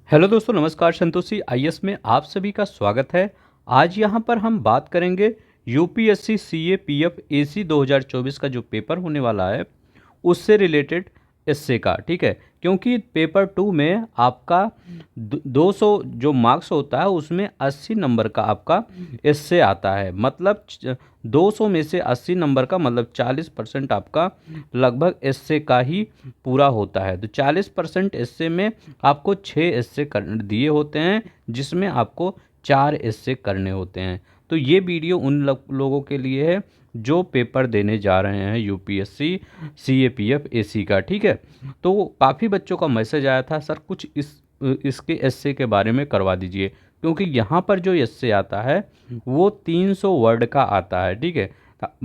Hello दोस्तों, नमस्कार। Santoshi IAS में आप सभी का स्वागत है। आज यहाँ पर हम बात करेंगे यूपीएससी सीए पीएफ एसी 2024 का जो पेपर होने वाला है उससे रिलेटेड एसए का। ठीक है, क्योंकि पेपर 2 में आपका 200 जो मार्क्स होता है उसमें 80 नंबर का आपका एसए आता है। मतलब 200 में से 80 नंबर का मतलब 40% आपका लगभग एसए का ही पूरा होता है। तो 40% एसए में आपको 6 एसए कर दिए होते हैं, जिसमें आपको 4 एसए करने होते हैं। तो ये वीडियो उन लोगों के लिए है जो पेपर देने जा रहे हैं यूपीएससी सीएपीएफ एसी का। ठीक है, तो काफ़ी बच्चों का मैसेज आया था, सर कुछ इसके एसए के बारे में करवा दीजिए, क्योंकि यहाँ पर जो एसए आता है वो 300 वर्ड का आता है। ठीक है,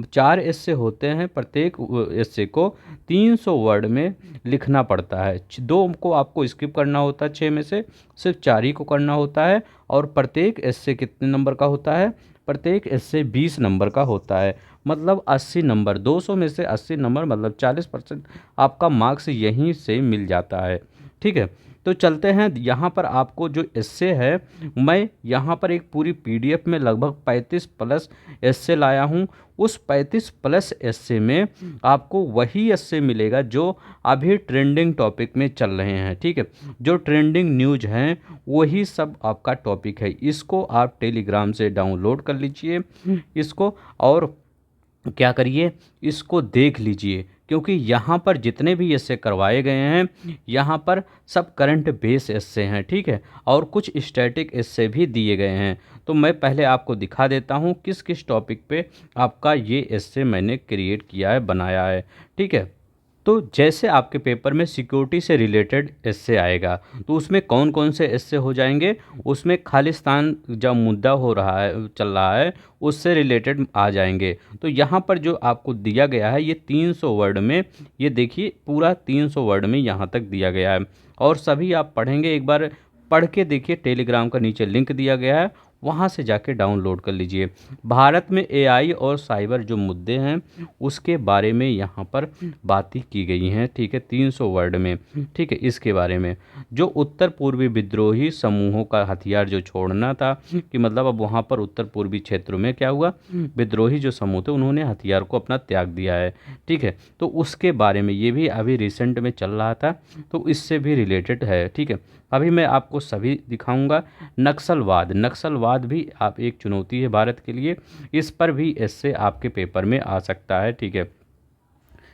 4 एसए होते हैं, प्रत्येक एसए को 300 वर्ड में लिखना पड़ता है। 2 को आपको स्किप करना होता है, 6 में से सिर्फ 4 ही को करना होता है। और प्रत्येक एसए कितने नंबर का होता है? प्रत्येक एसए 20 नंबर का होता है। मतलब 80 नंबर, 200 में से 80 नंबर मतलब 40% आपका मार्क्स यहीं से मिल जाता है। ठीक है, तो चलते हैं। यहाँ पर आपको जो एस्से है, मैं यहाँ पर एक पूरी पीडीएफ में लगभग 35 प्लस एस्से लाया हूँ। उस 35 प्लस एस्से में आपको वही एस्से मिलेगा जो अभी ट्रेंडिंग टॉपिक में चल रहे हैं। ठीक है, जो ट्रेंडिंग न्यूज हैं वही सब आपका टॉपिक है। इसको आप टेलीग्राम से डाउनलोड कर लीजिए इसको, और क्या करिए, इसको देख लीजिए, क्योंकि यहाँ पर जितने भी एस्से करवाए गए हैं यहाँ पर सब करंट बेस एस्से हैं। ठीक है, और कुछ स्टैटिक एस्से भी दिए गए हैं। तो मैं पहले आपको दिखा देता हूँ किस किस टॉपिक पे आपका ये एस्से मैंने क्रिएट किया है, बनाया है। ठीक है, तो जैसे आपके पेपर में सिक्योरिटी से रिलेटेड एस्से आएगा तो उसमें कौन कौन से एस्से हो जाएंगे? उसमें खालिस्तान जब मुद्दा हो रहा है, चल रहा है, उससे रिलेटेड आ जाएंगे। तो यहाँ पर जो आपको दिया गया है ये 300 वर्ड में, ये देखिए पूरा 300 वर्ड में यहाँ तक दिया गया है। और सभी आप पढ़ेंगे, एक बार पढ़ के देखिए, टेलीग्राम का नीचे लिंक दिया गया है, वहाँ से जाके डाउनलोड कर लीजिए। भारत में एआई और साइबर जो मुद्दे हैं उसके बारे में यहाँ पर बातें की गई हैं। ठीक है, 300 वर्ड में। ठीक है, इसके बारे में जो उत्तर पूर्वी विद्रोही समूहों का हथियार जो छोड़ना था, कि मतलब अब वहाँ पर उत्तर पूर्वी क्षेत्रों में क्या हुआ, विद्रोही जो समूह थे उन्होंने हथियार को अपना त्याग दिया है। ठीक है, तो उसके बारे में ये भी अभी रिसेंट में चल रहा था, तो इससे भी रिलेटेड है। ठीक है, अभी मैं आपको सभी दिखाऊंगा। नक्सलवाद, नक्सलवाद भी आप एक चुनौती है भारत के लिए, इस पर भी इससे आपके पेपर में आ सकता है। ठीक है,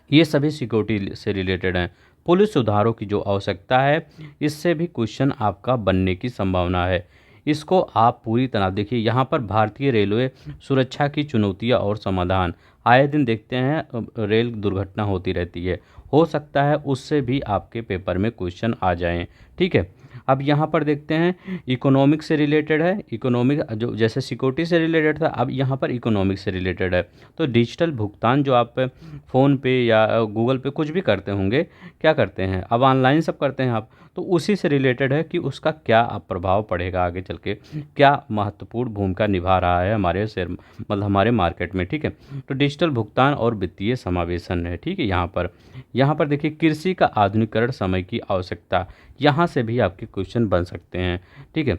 ये सभी सिक्योरिटी से रिलेटेड हैं। पुलिस सुधारों की जो आवश्यकता है, इससे भी क्वेश्चन आपका बनने की संभावना है। इसको आप पूरी तरह देखिए। यहाँ पर भारतीय रेलवे सुरक्षा की चुनौतियाँ और समाधान, आए दिन देखते हैं रेल दुर्घटना होती रहती है, हो सकता है उससे भी आपके पेपर में क्वेश्चन आ जाएं। ठीक है, अब यहाँ पर देखते हैं इकोनॉमिक से रिलेटेड है। इकोनॉमिक जो जैसे सिक्योरिटी से रिलेटेड था, अब यहाँ पर इकोनॉमिक से रिलेटेड है। तो डिजिटल भुगतान जो आप फ़ोन पे या गूगल पे कुछ भी करते होंगे, क्या करते हैं अब, ऑनलाइन सब करते हैं आप, तो उसी से रिलेटेड है कि उसका क्या अब प्रभाव पड़ेगा आगे चल के, क्या महत्वपूर्ण भूमिका निभा रहा है हमारे शेयर मतलब हमारे मार्केट में। ठीक है, तो डिजिटल भुगतान और वित्तीय समावेशन है। ठीक है, यहाँ पर देखिए कृषि का आधुनिकीकरण, समय की आवश्यकता, यहाँ से भी आपके क्वेश्चन बन सकते हैं। ठीक है,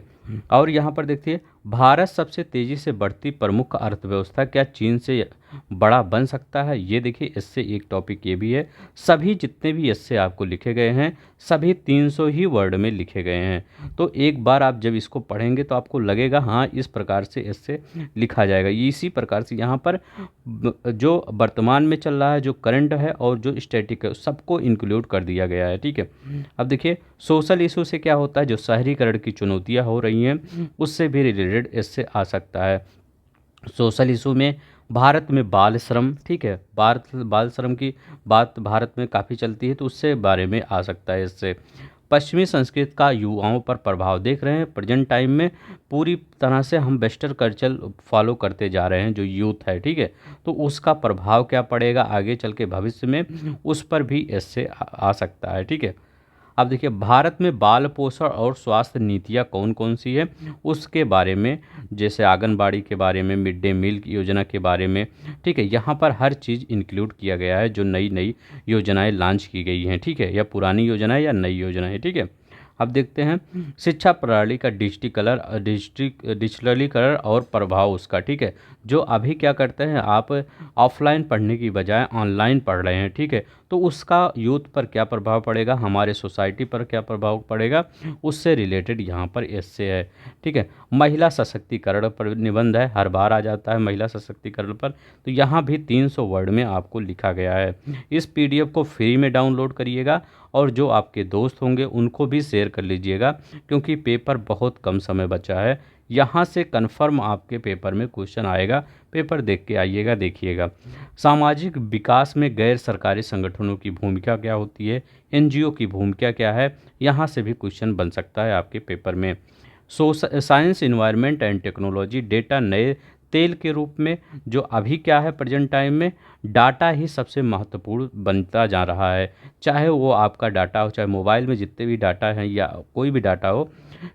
और यहाँ पर देखिए भारत सबसे तेज़ी से बढ़ती प्रमुख अर्थव्यवस्था, क्या चीन से बड़ा बन सकता है? ये देखिए, इससे एक टॉपिक ये भी है। सभी जितने भी इससे आपको लिखे गए हैं सभी 300 ही वर्ड में लिखे गए हैं। तो एक बार आप जब इसको पढ़ेंगे तो आपको लगेगा हाँ इस प्रकार से इससे लिखा जाएगा। इसी प्रकार से यहाँ पर जो वर्तमान में चल रहा है, जो करंट है और जो स्टैटिक है, सबको इंक्लूड कर दिया गया है। ठीक है, अब देखिए सोशल इशू से क्या होता है, जो शहरीकरण की चुनौतियाँ हो रही हैं उससे भी रिलेटेड इससे आ सकता है। सोशल इशू में भारत में बाल श्रम, ठीक है, भारत बाल श्रम की बात भारत में काफ़ी चलती है, तो उससे बारे में आ सकता है इससे। पश्चिमी संस्कृति का युवाओं पर प्रभाव देख रहे हैं प्रेजेंट टाइम में, पूरी तरह से हम वेस्टर्न कल्चर फॉलो करते जा रहे हैं जो यूथ है। ठीक है, तो उसका प्रभाव क्या पड़ेगा आगे चल के भविष्य में, उस पर भी इससे आ सकता है। ठीक है, अब देखिए भारत में बाल पोषण और स्वास्थ्य नीतियाँ कौन कौन सी है उसके बारे में, जैसे आंगनबाड़ी के बारे में, मिड डे मील की योजना के बारे में। ठीक है, यहाँ पर हर चीज़ इंक्लूड किया गया है, जो नई नई योजनाएं लॉन्च की गई हैं। ठीक है, या पुरानी योजना है या नई योजना है। ठीक है, अब देखते हैं शिक्षा प्रणाली का डिजिटलीकरण और प्रभाव उसका, ठीक है। जो अभी क्या करते हैं, आप ऑफलाइन पढ़ने की बजाय ऑनलाइन पढ़ रहे हैं, ठीक है, तो उसका यूथ पर क्या प्रभाव पड़ेगा, हमारे सोसाइटी पर क्या प्रभाव पड़ेगा, उससे रिलेटेड यहाँ पर इससे है, ठीक है। महिला सशक्तिकरण पर निबंध है, हर बार आ जाता है महिला सशक्तिकरण पर, तो यहाँ भी 300 वर्ड में आपको लिखा गया है। इस पीडीएफ को फ्री में डाउनलोड करिएगा और जो आपके दोस्त होंगे उनको भी शेयर कर लीजिएगा, क्योंकि पेपर बहुत कम समय बचा है। यहाँ से कन्फर्म आपके पेपर में क्वेश्चन आएगा, पेपर देख के आइएगा, देखिएगा। सामाजिक विकास में गैर सरकारी संगठनों की भूमिका क्या होती है, एनजीओ की भूमिका क्या है, यहाँ से भी क्वेश्चन बन सकता है आपके पेपर में। Science, environment and technology, data नए तेल के रूप में, जो अभी क्या है प्रेजेंट टाइम में डाटा ही सबसे महत्वपूर्ण बनता जा रहा है। चाहे वो आपका डाटा हो, चाहे मोबाइल में जितने भी डाटा हैं या कोई भी डाटा हो,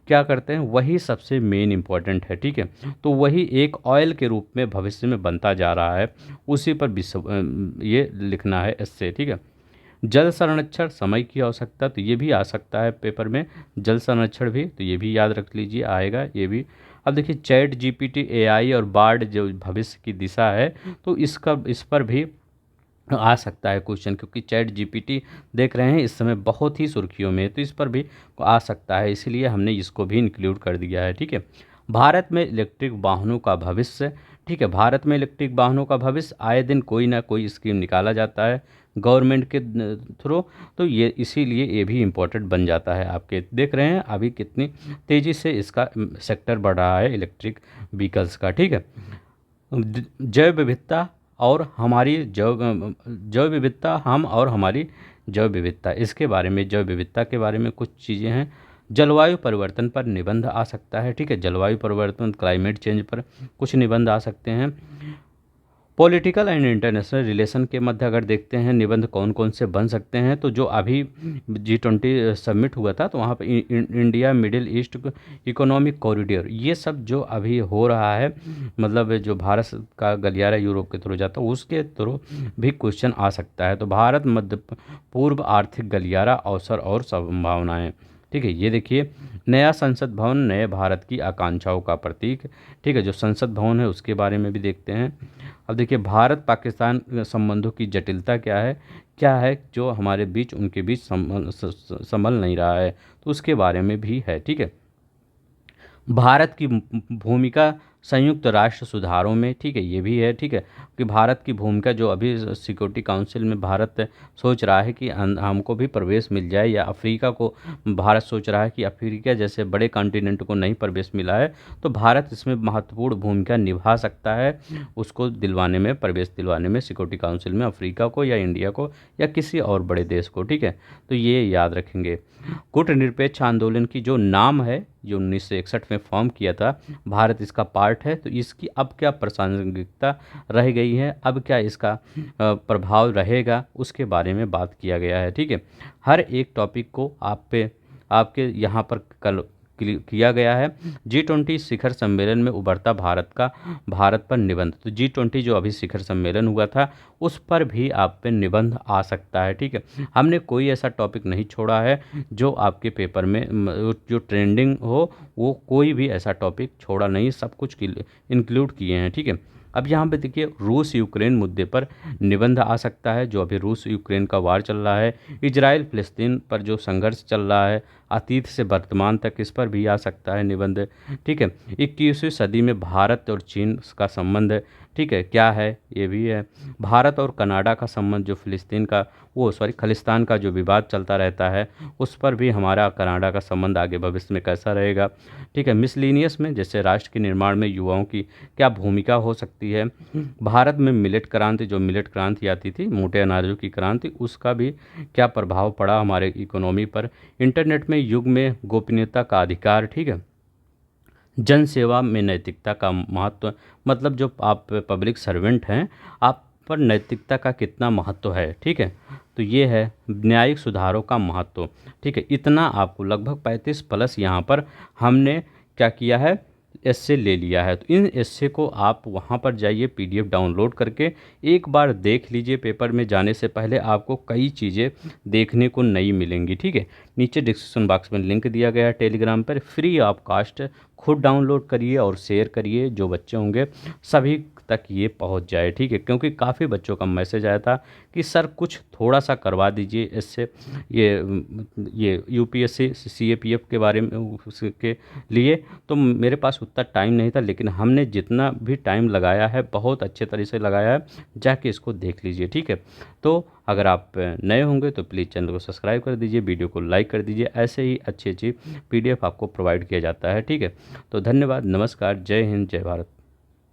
क्या करते हैं वही सबसे मेन इम्पॉर्टेंट है, ठीक है। तो वही एक ऑयल के रूप में भविष्य में बनता जा रहा है, उसी पर ये लिखना है इससे, ठीक है। जल संरक्षण, समय की आवश्यकता, तो ये भी आ सकता है पेपर में, जल संरक्षण भी, तो ये भी याद रख लीजिए, आएगा ये भी। अब देखिए चैट जीपीटी, एआई और बार्ड जो भविष्य की दिशा है, तो इस पर भी आ सकता है क्वेश्चन, क्योंकि चैट जीपीटी देख रहे हैं इस समय बहुत ही सुर्खियों में है, तो इस पर भी आ सकता है, इसीलिए हमने इसको भी इंक्लूड कर दिया है, ठीक है। भारत में इलेक्ट्रिक वाहनों का भविष्य, ठीक है, भारत में इलेक्ट्रिक वाहनों का भविष्य, आए दिन कोई ना कोई स्कीम निकाला जाता है गवर्नमेंट के थ्रू, तो ये इसीलिए ये भी इम्पोर्टेंट बन जाता है। आपके देख रहे हैं अभी कितनी तेज़ी से इसका सेक्टर बढ़ रहा है इलेक्ट्रिक व्हीकल्स का, ठीक है। जैव विविधता और हमारी जैव विविधता, हम और हमारी जैव विविधता, इसके बारे में, जैव विविधता के बारे में कुछ चीज़ें हैं। जलवायु परिवर्तन पर निबंध आ सकता है, ठीक है, जलवायु परिवर्तन, क्लाइमेट चेंज पर कुछ निबंध आ सकते हैं। पॉलिटिकल एंड इंटरनेशनल रिलेशन के मध्य अगर देखते हैं निबंध कौन कौन से बन सकते हैं, तो जो अभी G20 समिट हुआ था, तो वहाँ पर India middle east economic corridor, ये सब जो अभी हो रहा है, मतलब जो भारत का गलियारा यूरोप के थ्रू जाता है, उसके थ्रू भी क्वेश्चन आ सकता है। तो भारत मध्य पूर्व आर्थिक गलियारा, अवसर और संभावनाएं, ठीक है। ये देखिए नया संसद भवन नए भारत की आकांक्षाओं का प्रतीक, ठीक है, जो संसद भवन है उसके बारे में भी देखते हैं। अब देखिए भारत पाकिस्तान संबंधों की जटिलता क्या है जो हमारे बीच, उनके बीच संभल नहीं रहा है, तो उसके बारे में भी है, ठीक है। भारत की भूमिका संयुक्त राष्ट्र सुधारों में, ठीक है, ये भी है, ठीक है, कि भारत की भूमिका जो अभी सिक्योरिटी काउंसिल में भारत सोच रहा है कि हमको भी प्रवेश मिल जाए, या अफ्रीका को भारत सोच रहा है कि अफ्रीका जैसे बड़े कॉन्टिनेंट को नहीं प्रवेश मिला है, तो भारत इसमें महत्वपूर्ण भूमिका निभा सकता है, उसको दिलवाने में, प्रवेश दिलवाने में सिक्योरिटी काउंसिल में, अफ्रीका को या इंडिया को या किसी और बड़े देश को, ठीक है। तो ये याद रखेंगे। गुटनिरपेक्ष आंदोलन की जो नाम है, जो 1961 में फॉर्म किया था, भारत इसका पार्ट है, तो इसकी अब क्या प्रासंगिकता रह गई है, अब क्या इसका प्रभाव रहेगा, उसके बारे में बात किया गया है, ठीक है। हर एक टॉपिक को आपके यहाँ पर कल किया गया है। G20 शिखर सम्मेलन में उभरता भारत पर निबंध, तो G20 जो अभी शिखर सम्मेलन हुआ था उस पर भी आप पे निबंध आ सकता है, ठीक है। हमने कोई ऐसा टॉपिक नहीं छोड़ा है जो आपके पेपर में जो ट्रेंडिंग हो, वो कोई भी ऐसा टॉपिक छोड़ा नहीं, सब कुछ इंक्लूड किए हैं, ठीक है। अब यहाँ पे देखिए रूस यूक्रेन मुद्दे पर निबंध आ सकता है, जो अभी रूस यूक्रेन का वार चल रहा है, इजराइल फिलिस्तीन पर जो संघर्ष चल रहा है अतीत से वर्तमान तक, इस पर भी आ सकता है निबंध, ठीक है। 21वीं सदी में भारत और चीन का संबंध, ठीक है, क्या है, ये भी है। भारत और कनाडा का संबंध, जो खालिस्तान का जो विवाद चलता रहता है, उस पर भी हमारा कनाडा का संबंध आगे भविष्य में कैसा रहेगा, ठीक है। मिसलिनियस में जैसे राष्ट्र के निर्माण में युवाओं की क्या भूमिका हो सकती है। भारत में मिलेट क्रांति, जो मिलेट क्रांति आती थी, मोटे अनाजों की क्रांति, उसका भी क्या प्रभाव पड़ा हमारे इकोनॉमी पर। इंटरनेट में युग में गोपनीयता का अधिकार, ठीक है। जन सेवा में नैतिकता का महत्व, मतलब जो आप पब्लिक सर्वेंट हैं, आप पर नैतिकता का कितना महत्व है, ठीक है। तो ये है न्यायिक सुधारों का महत्व, ठीक है। इतना आपको लगभग 35 प्लस यहाँ पर हमने क्या किया है, एस्से ले लिया है, तो इन एस्से को आप वहाँ पर जाइए PDF डाउनलोड करके एक बार देख लीजिए। पेपर में जाने से पहले आपको कई चीज़ें देखने को नई मिलेंगी, ठीक है। नीचे डिस्क्रिप्शन बॉक्स में लिंक दिया गया है टेलीग्राम पर, फ्री ऑफ कास्ट खुद डाउनलोड करिए और शेयर करिए, जो बच्चे होंगे सभी तक ये पहुंच जाए, ठीक है। क्योंकि काफ़ी बच्चों का मैसेज आया था कि सर कुछ थोड़ा सा करवा दीजिए इससे, ये UPSC CAPF के बारे में उसके लिए। तो मेरे पास उतना टाइम नहीं था, लेकिन हमने जितना भी टाइम लगाया है बहुत अच्छे तरह से लगाया है, जाके इसको देख लीजिए, ठीक है। तो अगर आप नए होंगे तो प्लीज़ चैनल को सब्सक्राइब कर दीजिए, वीडियो को लाइक कर दीजिए। ऐसे ही अच्छी अच्छी PDF आपको प्रोवाइड किया जाता है, ठीक है। तो धन्यवाद, नमस्कार, जय हिंद, जय भारत।